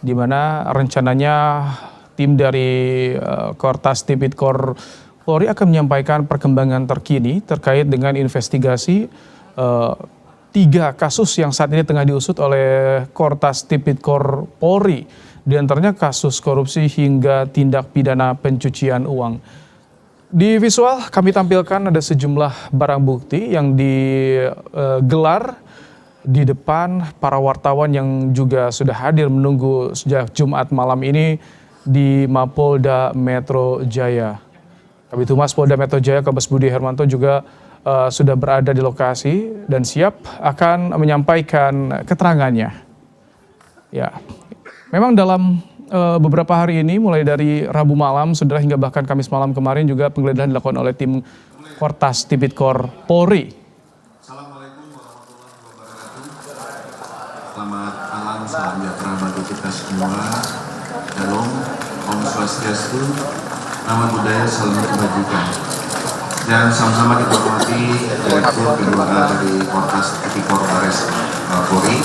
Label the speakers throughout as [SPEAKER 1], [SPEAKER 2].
[SPEAKER 1] di mana rencananya tim dari Kortas Tipikor Polri akan menyampaikan perkembangan terkini terkait dengan investigasi 3 kasus yang saat ini tengah diusut oleh Kortas Tipikor Polri, di antaranya kasus korupsi hingga tindak pidana pencucian uang. Di visual kami tampilkan ada sejumlah barang bukti yang digelar di depan para wartawan yang juga sudah hadir menunggu sejak Jumat malam ini di Mapolda Metro Jaya. Kabid Humas Polda Metro Jaya, Kombes Budi Hermanto juga sudah berada di lokasi dan siap akan menyampaikan keterangannya. Ya, memang dalam beberapa hari ini, mulai dari Rabu malam, saudara, hingga bahkan Kamis malam kemarin juga penggeledahan dilakukan oleh tim Kortas Tipikor Polri.
[SPEAKER 2] Selamat malam, salam sejahtera bagi kita semua. Shalom, Om Swastiastu, nama budaya, salam kebajikan. Dan sama-sama kita hormati Direktur kedua dari Kortas Tipikor Baris Polri,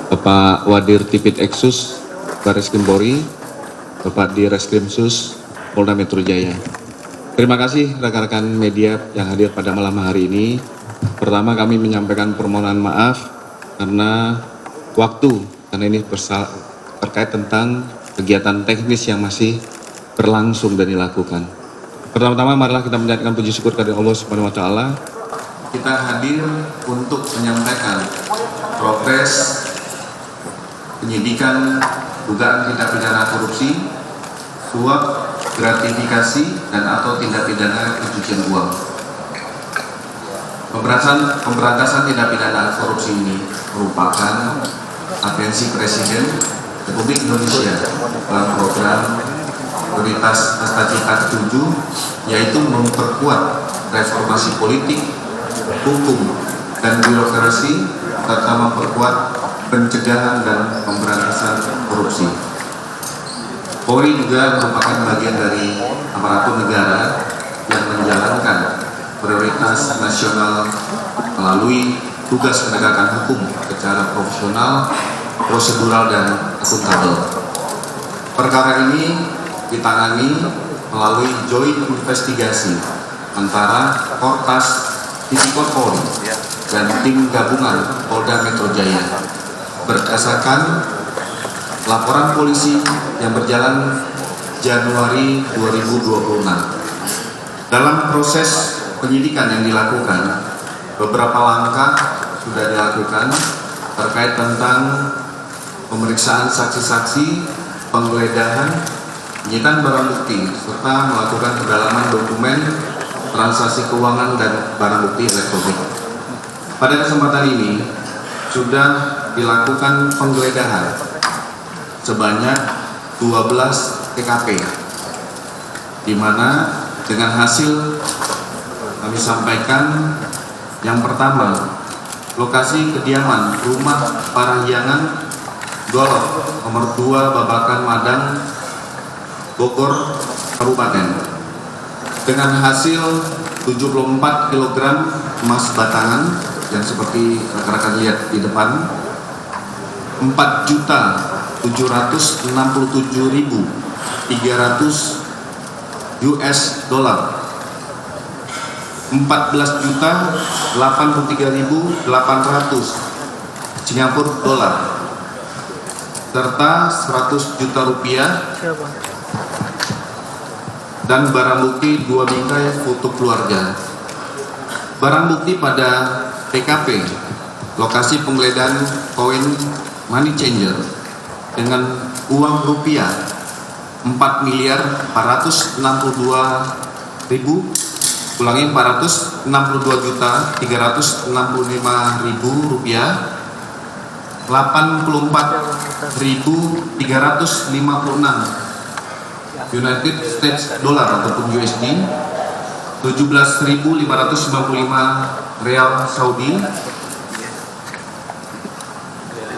[SPEAKER 2] Bapak Wadir Tipit Eksus Baris Krim Polri, Bapak Direskrim Sus Polda Metro Jaya. Terima kasih rekan-rekan media yang hadir pada malam hari ini. Pertama, kami menyampaikan permohonan maaf karena karena ini terkait tentang kegiatan teknis yang masih berlangsung dan dilakukan. Pertama-tama marilah kita menjadikan puji syukur kepada Allah Subhanahu wa taala. Kita hadir untuk menyampaikan progres penyidikan dugaan tindak pidana korupsi, suap, gratifikasi, dan atau tindak pidana pencucian uang. Pemberantasan tindak pidana korupsi ini merupakan atensi Presiden Republik Indonesia dalam program prioritas Cita 7, yaitu memperkuat reformasi politik, hukum, dan birokrasi, serta memperkuat pencegahan dan pemberantasan korupsi. Polri juga merupakan bagian dari aparatur negara yang menjalankan prioritas nasional melalui tugas penegakan hukum secara profesional, prosedural, dan akuntabel. Perkara ini ditangani melalui joint investigasi antara Kortas Tipikor Polri dan tim gabungan Polda Metro Jaya berdasarkan laporan polisi yang berjalan Januari 2026. Dalam proses penyidikan yang dilakukan, beberapa langkah sudah dilakukan terkait tentang pemeriksaan saksi-saksi, penggeledahan, penyitaan barang bukti, serta melakukan pendalaman dokumen, transaksi keuangan, dan barang bukti elektronik. Pada kesempatan ini sudah dilakukan penggeledahan sebanyak 12 TKP, di mana dengan hasil kami sampaikan yang pertama, lokasi kediaman rumah Parahyangan Golok nomor 2 Babakan Madang, Bogor, Kabupaten, dengan hasil 74 kg emas batangan yang seperti rekan-rekan lihat di depan, 4.267.300 US dollar, 14.083.800 Singapura dolar, serta 100 juta rupiah dan barang bukti 2 bingkai foto keluarga. Barang bukti pada TKP lokasi penggeledahan koin money changer dengan uang rupiah 4.462.365.000 rupiah, 84.356 United States dollar ataupun USD, 17.595 real Saudi,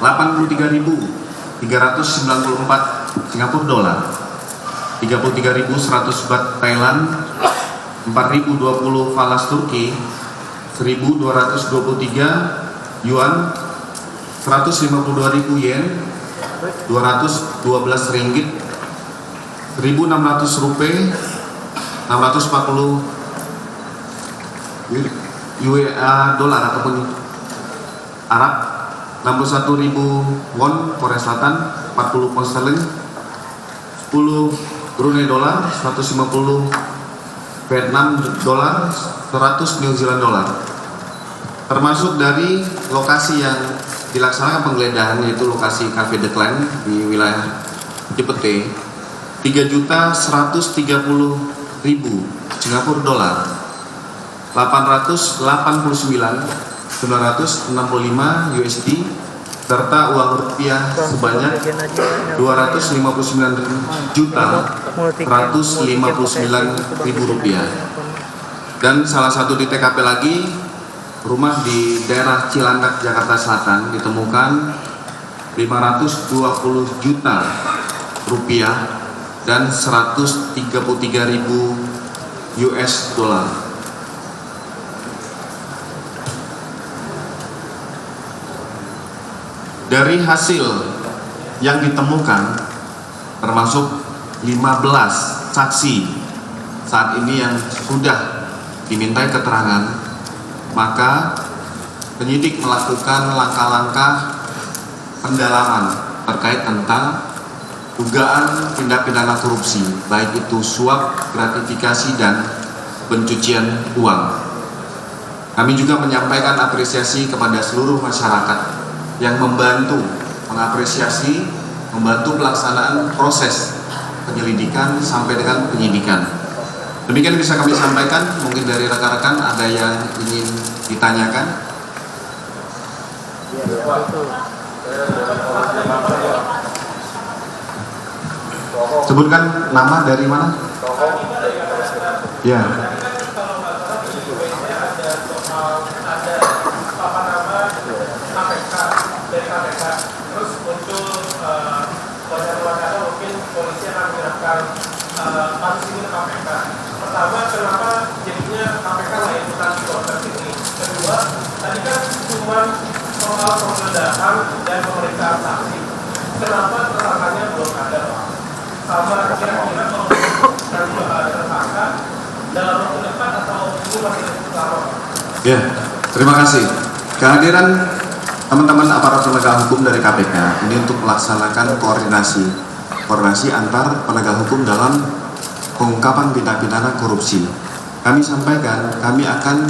[SPEAKER 2] 83.394 Singapura dolar, 33.100 baht Thailand, 4.020 falas Turki, 1.223 yuan, 152.000 yen, 212 ringgit, 1.600 rupiah, 640 dolar ataupun Arab, 61.000 won Korea Selatan, 40 pound sterling, 10 Brunei dolar, 150 Vietnam dolar, 100 New Zealand dolar. Termasuk dari lokasi yang dilaksanakan penggeledahan, yaitu lokasi Cafe The Clan di wilayah Cipete, 3.130.000 Singapura dolar, 889.965 USD, serta uang rupiah sebanyak 259.159.000 rupiah. Dan salah satu di TKP lagi, rumah di daerah Cilandak, Jakarta Selatan, ditemukan 520 juta rupiah dan 133.000 US dollar. Dari hasil yang ditemukan, termasuk 15 saksi saat ini yang sudah dimintai keterangan, maka penyidik melakukan langkah-langkah pendalaman terkait tentang dugaan tindak pidana korupsi, baik itu suap, gratifikasi, dan pencucian uang. Kami juga menyampaikan apresiasi kepada seluruh masyarakat yang membantu mengapresiasi, membantu pelaksanaan proses penyelidikan sampai dengan penyidikan. Demikian bisa kami sampaikan. Mungkin dari rekan-rekan ada yang ingin ditanyakan. Sebutkan nama, dari mana? Ya.
[SPEAKER 3] Dari KPK, terus muncul wacana-wacana mungkin polisi akan menyerahkan kasus ini ke KPK. Pertama, kenapa jadinya KPK nggak ikutan di proses ini? Kedua, tadi kan cuma soal penggeledahan dan pemeriksaan saksi. Kenapa tersangkanya belum ada, Pak? Sama kira-kira kalau nanti bakal ada tersangka dalam waktu dekat atau ini masih lama?
[SPEAKER 2] Ya, terima kasih. Kehadiran teman-teman aparat penegak hukum dari KPK ini untuk melaksanakan koordinasi antar penegak hukum dalam pengungkapan tindak pidana korupsi. Kami sampaikan, kami akan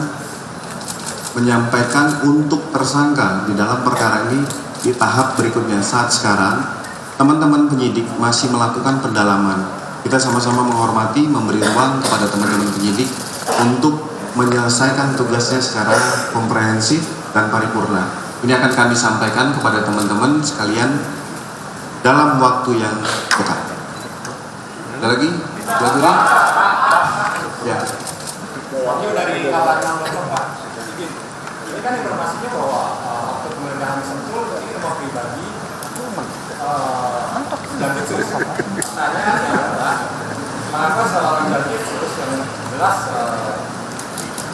[SPEAKER 2] menyampaikan untuk tersangka di dalam perkara ini di tahap berikutnya. Saat sekarang teman-teman penyidik masih melakukan pendalaman. Kita sama-sama menghormati, memberi ruang kepada teman-teman penyidik untuk menyelesaikan tugasnya secara komprehensif dan paripurna. Ini akan kami sampaikan kepada teman-teman sekalian dalam waktu yang dekat. Ada lagi? Ya.
[SPEAKER 4] Dari kawan yang Pak, ini kan informasinya bahwa waktu penggeledahan Sentul ini rumah pribadi dan itu tanya adalah mengapa seorang David terus yang jelas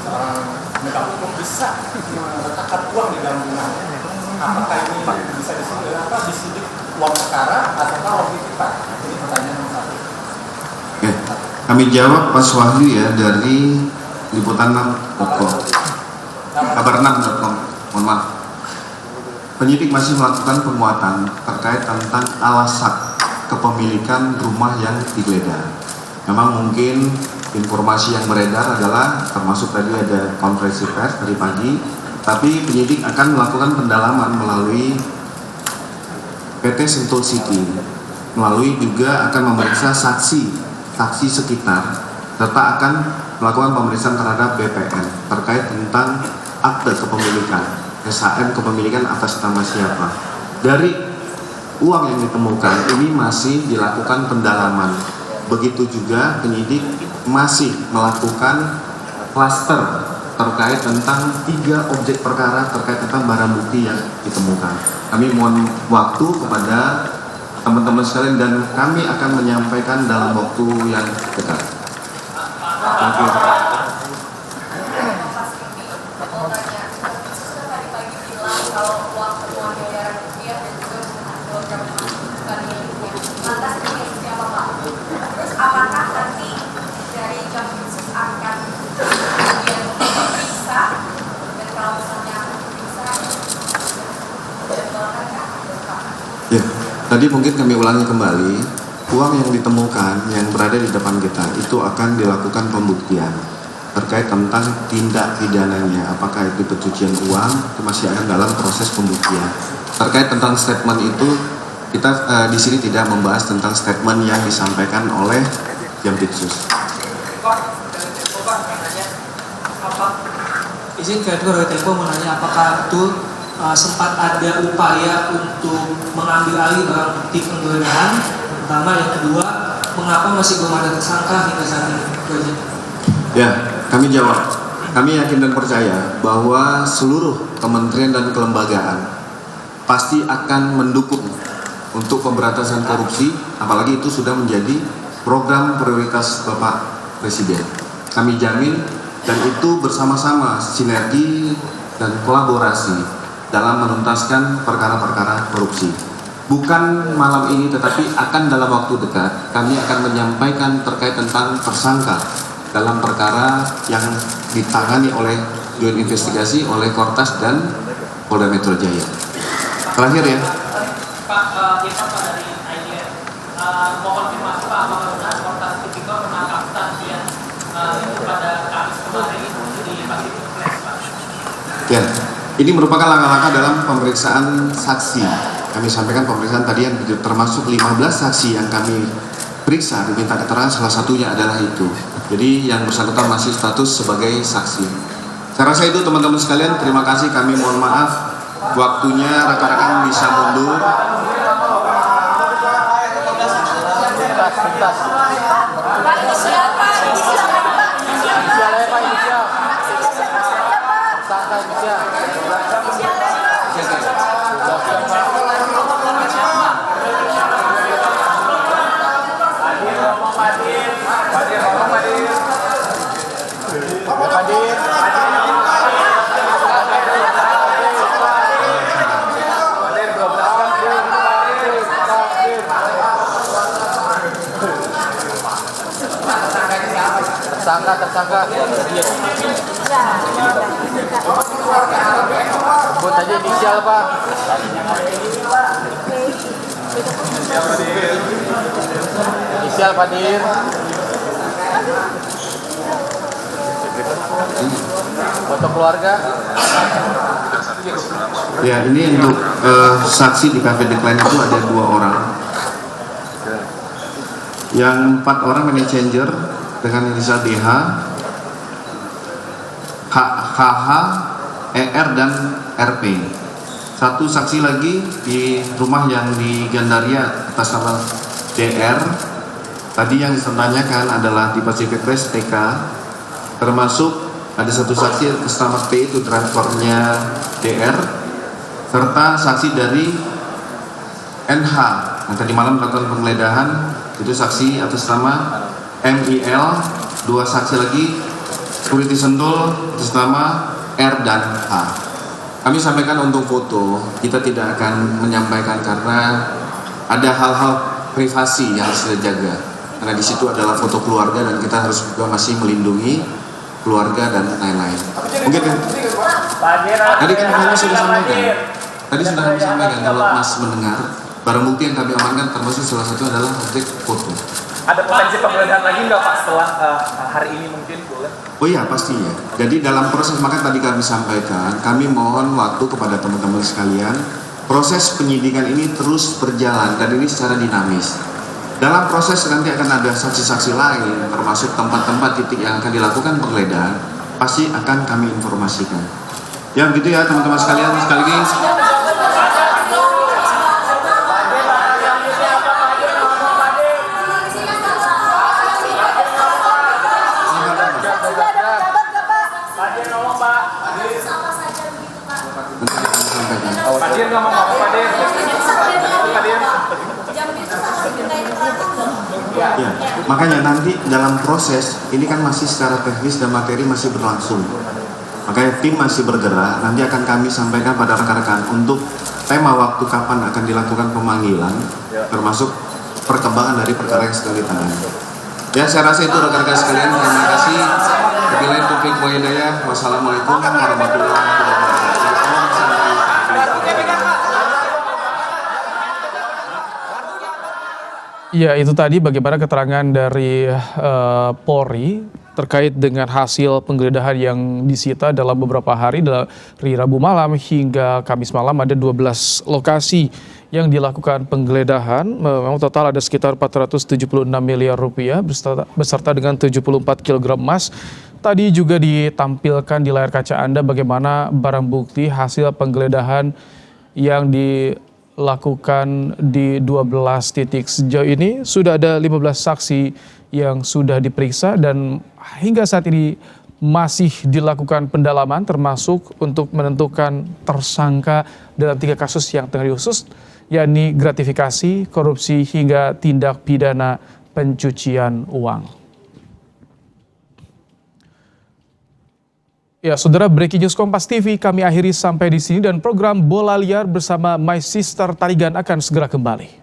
[SPEAKER 4] seorang penegak hukum bisa meletakkan uang di dalam rumahnya. Apakah ini bisa disidik uang perkara atau uang titipan? Ini pertanyaan nomor satu.
[SPEAKER 2] Oke, kami jawab Mas Wahyu ya dari Liputan 6 kabar 6.com. Mohon maaf. Penyidik masih melakukan penguatan terkait tentang alasan kepemilikan rumah yang digeledah. Memang mungkin informasi yang beredar adalah termasuk tadi ada konferensi pers dari pagi, tapi penyidik akan melakukan pendalaman melalui PT Sentul City, melalui juga akan memeriksa saksi sekitar, serta akan melakukan pemeriksaan terhadap BPN terkait tentang akte kepemilikan, SHM kepemilikan atas nama siapa. Dari uang yang ditemukan ini masih dilakukan pendalaman. Begitu juga penyidik masih melakukan klaster terkait tentang 3 objek perkara terkait tentang barang bukti yang ditemukan. Kami mohon waktu kepada teman-teman sekalian dan kami akan menyampaikan dalam waktu yang dekat. Terima kasih. Tadi mungkin kami ulangi kembali, uang yang ditemukan yang berada di depan kita itu akan dilakukan pembuktian terkait tentang tindak pidananya, apakah itu pencucian uang, itu masih akan dalam proses pembuktian. Terkait tentang statement itu, kita di sini tidak membahas tentang statement yang disampaikan oleh Jampitsus.
[SPEAKER 5] Izin Kedua dari Tempo mau nanya apakah betul sempat ada upaya untuk mengambil alih barang bukti penggeledahan, pertama, yang kedua, mengapa masih belum ada tersangka hingga saat ini?
[SPEAKER 2] Ya, kami jawab. Kami yakin dan percaya bahwa seluruh kementerian dan kelembagaan pasti akan mendukung untuk pemberantasan korupsi, apalagi itu sudah menjadi program prioritas Bapak Presiden. Kami jamin, dan itu bersama-sama sinergi dan kolaborasi dalam menuntaskan perkara-perkara korupsi. Bukan malam ini, tetapi akan dalam waktu dekat kami akan menyampaikan terkait tentang tersangka dalam perkara yang ditangani oleh Joint Investigasi oleh Kortas dan Polda Metro Jaya. Terakhir ya.
[SPEAKER 6] Pak, Irfan Pak dari IDF, mau konfirmasi Pak, apakah benar Kortas Tipikor menangkap yang itu pada Kamis kemarin itu di Pasifik Place, Pak?
[SPEAKER 2] Ya, ini merupakan langkah-langkah dalam pemeriksaan saksi. Kami sampaikan pemeriksaan tadi yang termasuk 15 saksi yang kami periksa, diminta keterangan, salah satunya adalah itu. Jadi yang bersangkutan masih status sebagai saksi. Saya rasa itu teman-teman sekalian, terima kasih, kami mohon maaf waktunya rekan-rekan bisa mundur.
[SPEAKER 7] Tersangka sebut aja inisial Pak. Inisial Pak Dir. Foto keluarga.
[SPEAKER 2] Ya, ini untuk saksi di Cafe Decline itu ada 2 orang. Yang 4 orang money changer dengan inisial DH, HH, ER dan RP. 1 saksi lagi di rumah yang di Gandaria atas nama DR. Tadi yang ditanyakan adalah di Pacific Place TK, termasuk ada 1 saksi atas nama P, itu transfernya DR, serta saksi dari NH yang tadi malam melakukan penggeledahan, itu saksi atas nama MIL, 2 saksi lagi security Sentul atas nama R dan H. Kami sampaikan untuk foto, kita tidak akan menyampaikan karena ada hal-hal privasi yang harus kita jaga. Karena di situ adalah foto keluarga dan kita harus juga masih melindungi keluarga dan lain-lain. Mungkin tadi kan kami sudah sampaikan. Tadi sudah kami sampaikan kalau Mas mendengar, barang bukti yang kami amankan termasuk salah satu adalah objek foto.
[SPEAKER 4] Ada potensi penggeledahan lagi nggak Pak setelah hari ini mungkin boleh?
[SPEAKER 2] Oh iya, pastinya. Jadi dalam proses, maka tadi kami sampaikan, kami mohon waktu kepada teman-teman sekalian. Proses penyidikan ini terus berjalan dan ini secara dinamis. Dalam proses nanti akan ada saksi-saksi lain, termasuk tempat-tempat titik yang akan dilakukan penggeledahan, pasti akan kami informasikan. Ya begitu ya teman-teman sekalian, sekali lagi.
[SPEAKER 4] Pak Dir nggak mau ngomong Pak Dir.
[SPEAKER 2] Ya, makanya nanti dalam proses ini kan masih secara teknis dan materi masih berlangsung. Makanya tim masih bergerak. Nanti akan kami sampaikan pada rekan-rekan untuk tema waktu kapan akan dilakukan pemanggilan, termasuk perkembangan dari perkara yang sedang ditangani. Ya, saya rasa itu rekan-rekan sekalian. Terima kasih. Wabillahi taufiq wa hidayah. Wassalamualaikum warahmatullahi wabarakatuh.
[SPEAKER 1] Ya, itu tadi bagaimana keterangan dari Polri terkait dengan hasil penggeledahan yang disita dalam beberapa hari dari Rabu malam hingga Kamis malam. Ada 12 lokasi yang dilakukan penggeledahan. Memang total ada sekitar 476 miliar rupiah beserta dengan 74 kg emas. Tadi juga ditampilkan di layar kaca Anda bagaimana barang bukti hasil penggeledahan yang dilakukan di 12 titik. Sejauh ini sudah ada 15 saksi yang sudah diperiksa dan hingga saat ini masih dilakukan pendalaman termasuk untuk menentukan tersangka dalam 3 kasus yang tengah diusut, yakni gratifikasi, korupsi hingga tindak pidana pencucian uang. Ya, saudara, breaking news Kompas TV kami akhiri sampai di sini dan program Bola Liar bersama My Sister Tarigan akan segera kembali.